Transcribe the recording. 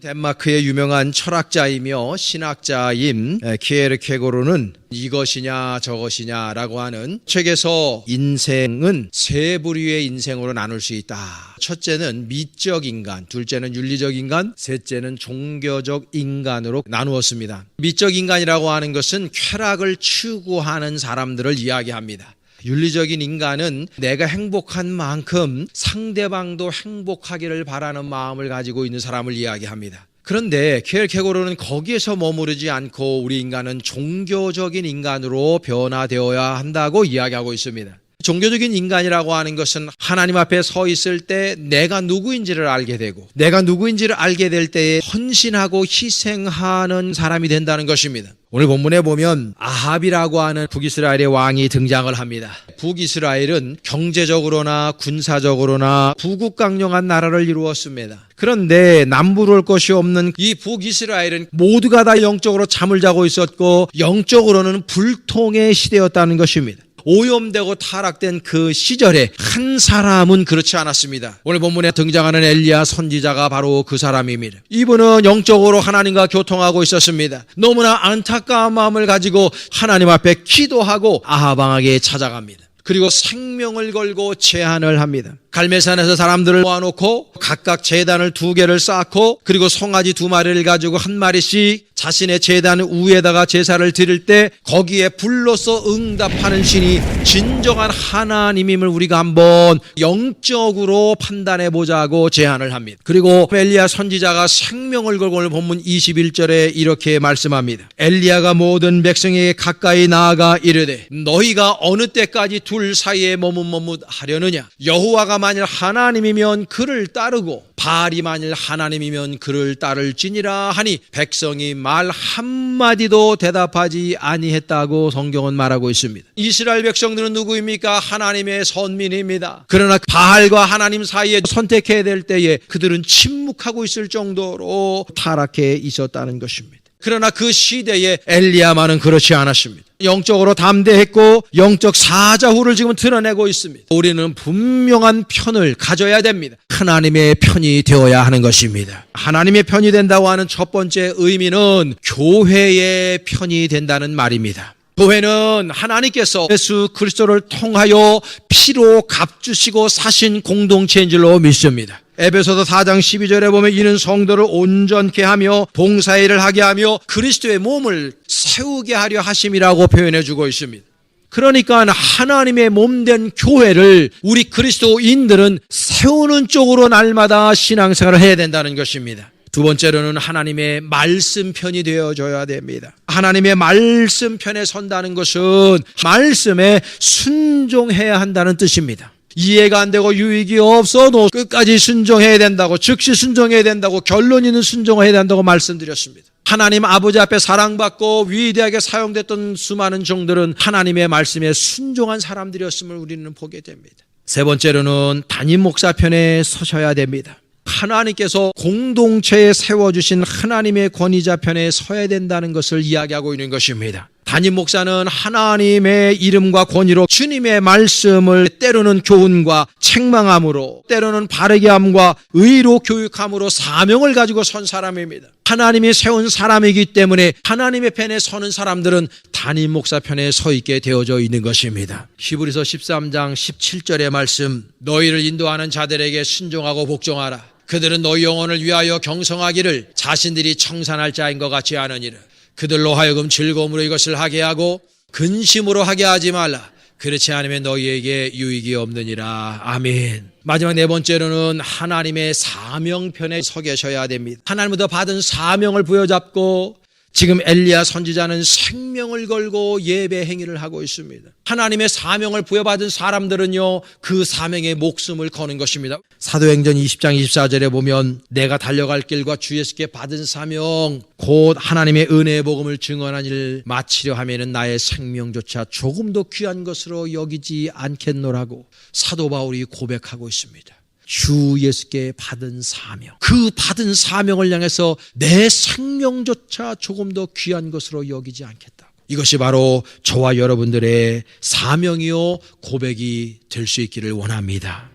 덴마크의 유명한 철학자이며 신학자인 키에르케고르는 이것이냐 저것이냐라고 하는 책에서 인생은 세 부류의 인생으로 나눌 수 있다. 첫째는 미적 인간, 둘째는 윤리적 인간, 셋째는 종교적 인간으로 나누었습니다. 미적 인간이라고 하는 것은 쾌락을 추구하는 사람들을 이야기합니다. 윤리적인 인간은 내가 행복한 만큼 상대방도 행복하기를 바라는 마음을 가지고 있는 사람을 이야기합니다. 그런데 키에르케고르는 거기에서 머무르지 않고 우리 인간은 종교적인 인간으로 변화되어야 한다고 이야기하고 있습니다. 종교적인 인간이라고 하는 것은 하나님 앞에 서 있을 때 내가 누구인지를 알게 되고 내가 누구인지를 알게 될 때에 헌신하고 희생하는 사람이 된다는 것입니다. 오늘 본문에 보면 아합이라고 하는 북이스라엘의 왕이 등장을 합니다. 북이스라엘은 경제적으로나 군사적으로나 부국강령한 나라를 이루었습니다. 그런데 남부를 것이 없는 이 북이스라엘은 모두가 다 영적으로 잠을 자고 있었고 영적으로는 불통의 시대였다는 것입니다. 오염되고 타락된 그 시절에 한 사람은 그렇지 않았습니다. 오늘 본문에 등장하는 엘리야 선지자가 바로 그 사람입니다. 이분은 영적으로 하나님과 교통하고 있었습니다. 너무나 안타까운 마음을 가지고 하나님 앞에 기도하고 아합 왕에게 찾아갑니다. 그리고 생명을 걸고 제안을 합니다. 갈멜산에서 사람들을 모아놓고 각각 제단을 2개를 쌓고 그리고 송아지 2마리를 가지고 1마리씩 자신의 제단 위에다가 제사를 드릴 때 거기에 불로서 응답하는 신이 진정한 하나님임을 우리가 한번 영적으로 판단해 보자고 제안을 합니다. 그리고 엘리야 선지자가 생명을 걸고 오늘 본문 21절에 이렇게 말씀합니다. 엘리야가 모든 백성에게 가까이 나아가 이르되 너희가 어느 때까지 둘 사이에 머뭇머뭇하려느냐. 여호와가 만일 하나님이면 그를 따르고 바알이 만일 하나님이면 그를 따를지니라 하니 백성이 말 한마디도 대답하지 아니했다고 성경은 말하고 있습니다. 이스라엘 백성들은 누구입니까? 하나님의 선민입니다. 그러나 바알과 하나님 사이에 선택해야 될 때에 그들은 침묵하고 있을 정도로 타락해 있었다는 것입니다. 그러나 그 시대에 엘리야만은 그렇지 않았습니다. 영적으로 담대했고 영적 사자후를 지금 드러내고 있습니다. 우리는 분명한 편을 가져야 됩니다. 하나님의 편이 되어야 하는 것입니다. 하나님의 편이 된다고 하는 첫 번째 의미는 교회의 편이 된다는 말입니다. 교회는 하나님께서 예수 그리스도를 통하여 피로 값주시고 사신 공동체인 줄로 믿습니다. 에베소서 4장 12절에 보면 이는 성도를 온전케 하며 봉사일을 하게 하며 그리스도의 몸을 세우게 하려 하심이라고 표현해 주고 있습니다. 그러니까 하나님의 몸된 교회를 우리 그리스도인들은 세우는 쪽으로 날마다 신앙생활을 해야 된다는 것입니다. 두 번째로는 하나님의 말씀 편이 되어줘야 됩니다. 하나님의 말씀 편에 선다는 것은 말씀에 순종해야 한다는 뜻입니다. 이해가 안 되고 유익이 없어도 끝까지 순종해야 된다고, 즉시 순종해야 된다고, 결론 있는 순종을 해야 된다고 말씀드렸습니다. 하나님 아버지 앞에 사랑받고 위대하게 사용됐던 수많은 종들은 하나님의 말씀에 순종한 사람들이었음을 우리는 보게 됩니다. 세 번째로는 담임 목사 편에 서셔야 됩니다. 하나님께서 공동체에 세워주신 하나님의 권위자 편에 서야 된다는 것을 이야기하고 있는 것입니다. 담임 목사는 하나님의 이름과 권위로 주님의 말씀을 때로는 교훈과 책망함으로 때로는 바르게 함과 의로 교육함으로 사명을 가지고 선 사람입니다. 하나님이 세운 사람이기 때문에 하나님의 편에 서는 사람들은 담임 목사 편에 서 있게 되어져 있는 것입니다. 히브리서 13장 17절의 말씀, 너희를 인도하는 자들에게 순종하고 복종하라. 그들은 너희 영혼을 위하여 경성하기를 자신들이 청산할 자인 것 같지 않으니라. 그들로 하여금 즐거움으로 이것을 하게 하고 근심으로 하게 하지 말라. 그렇지 않으면 너희에게 유익이 없느니라. 아멘. 마지막 네 번째로는 하나님의 사명편에 서 계셔야 됩니다. 하나님부터 받은 사명을 부여잡고 지금 엘리야 선지자는 생명을 걸고 예배 행위를 하고 있습니다. 하나님의 사명을 부여받은 사람들은요, 그 사명에 목숨을 거는 것입니다. 사도행전 20장 24절에 보면 내가 달려갈 길과 주 예수께 받은 사명 곧 하나님의 은혜의 복음을 증언한 일을 마치려 하면은 나의 생명조차 조금도 귀한 것으로 여기지 않겠노라고 사도 바울이 고백하고 있습니다. 주 예수께 받은 사명, 그 받은 사명을 향해서 내 생명조차 조금 더 귀한 것으로 여기지 않겠다고. 이것이 바로 저와 여러분들의 사명이요 고백이 될 수 있기를 원합니다.